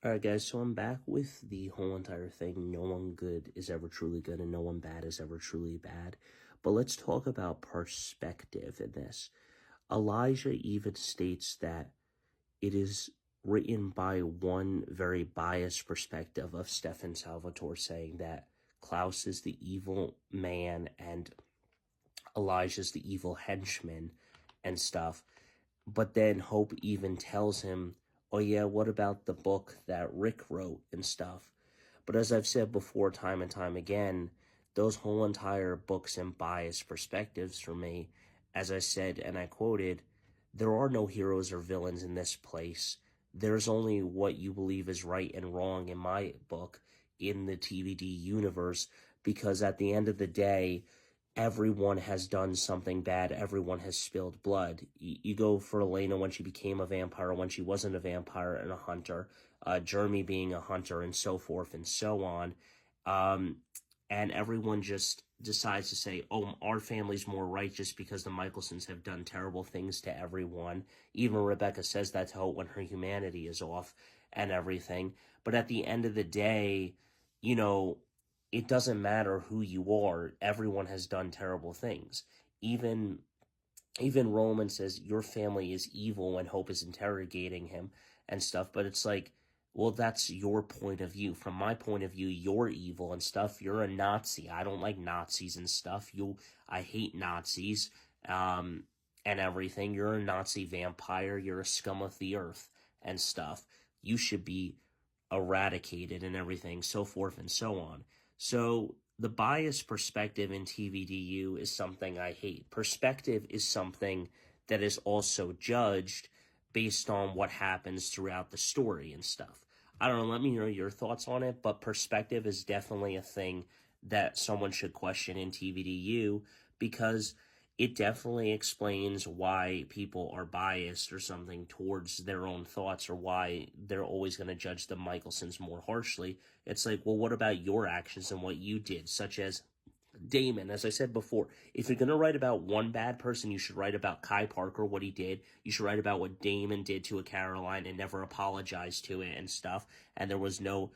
Alright guys, so I'm back with the whole entire thing. No one good is ever truly good and no one bad is ever truly bad. But let's talk about perspective in this. Elijah even states that it is written by one very biased perspective of Stefan Salvatore, saying that Klaus is the evil man and Elijah's the evil henchman and stuff. But then Hope even tells him, oh yeah, what about the book that Rick wrote and stuff? But as I've said before, time and time again, those whole entire books and biased perspectives for me, as I said and I quoted, there are no heroes or villains in this place. There's only what you believe is right and wrong in my book, in the TVD universe, because at the end of the day, everyone has done something bad. Everyone has spilled blood. You go for Elena when she became a vampire, when she wasn't a vampire and a hunter, Jeremy being a hunter, and so forth and so on. And everyone just decides to say, oh, our family's more righteous because the Michelsons have done terrible things to everyone. Even Rebecca says that to Hope when her humanity is off and everything. But at the end of the day, you know, it doesn't matter who you are. Everyone has done terrible things. Even Roman says your family is evil when Hope is interrogating him and stuff. But it's like, well, that's your point of view. From my point of view, you're evil and stuff. You're a Nazi. I don't like Nazis and stuff. I hate Nazis and everything. You're a Nazi vampire. You're a scum of the earth and stuff. You should be eradicated and everything, so forth and so on. So the biased perspective in TVDU is something I hate. Perspective is something that is also judged based on what happens throughout the story and stuff. I don't know, let me know your thoughts on it, but perspective is definitely a thing that someone should question in TVDU, because it definitely explains why people are biased or something towards their own thoughts, or why they're always going to judge the Michelsons more harshly. It's like, well, what about your actions and what you did, such as Damon? As I said before, if you're going to write about one bad person, you should write about Kai Parker, what he did. You should write about what Damon did to a Caroline and never apologized to it and stuff. And there was no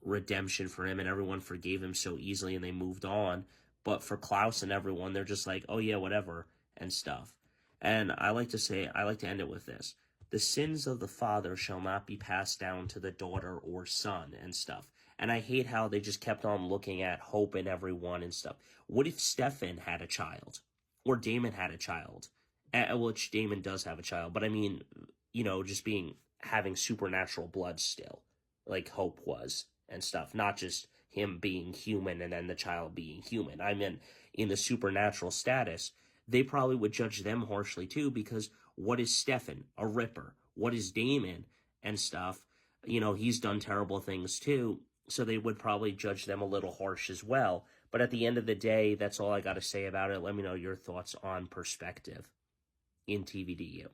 redemption for him, and everyone forgave him so easily and they moved on. But for Klaus and everyone, they're just like, oh yeah, whatever, and stuff. And I like to end it with this. The sins of the father shall not be passed down to the daughter or son and stuff. And I hate how they just kept on looking at Hope and everyone and stuff. What if Stefan had a child? Or Damon had a child? Which Damon does have a child, but I mean, you know, just having supernatural blood still, like Hope was and stuff, not just him being human and then the child being human. I mean, in the supernatural status, they probably would judge them harshly too, because what is Stefan? A ripper. What is Damon and stuff? You know, he's done terrible things too, so they would probably judge them a little harsh as well. But at the end of the day, that's all I got to say about it. Let me know your thoughts on perspective in TVDU.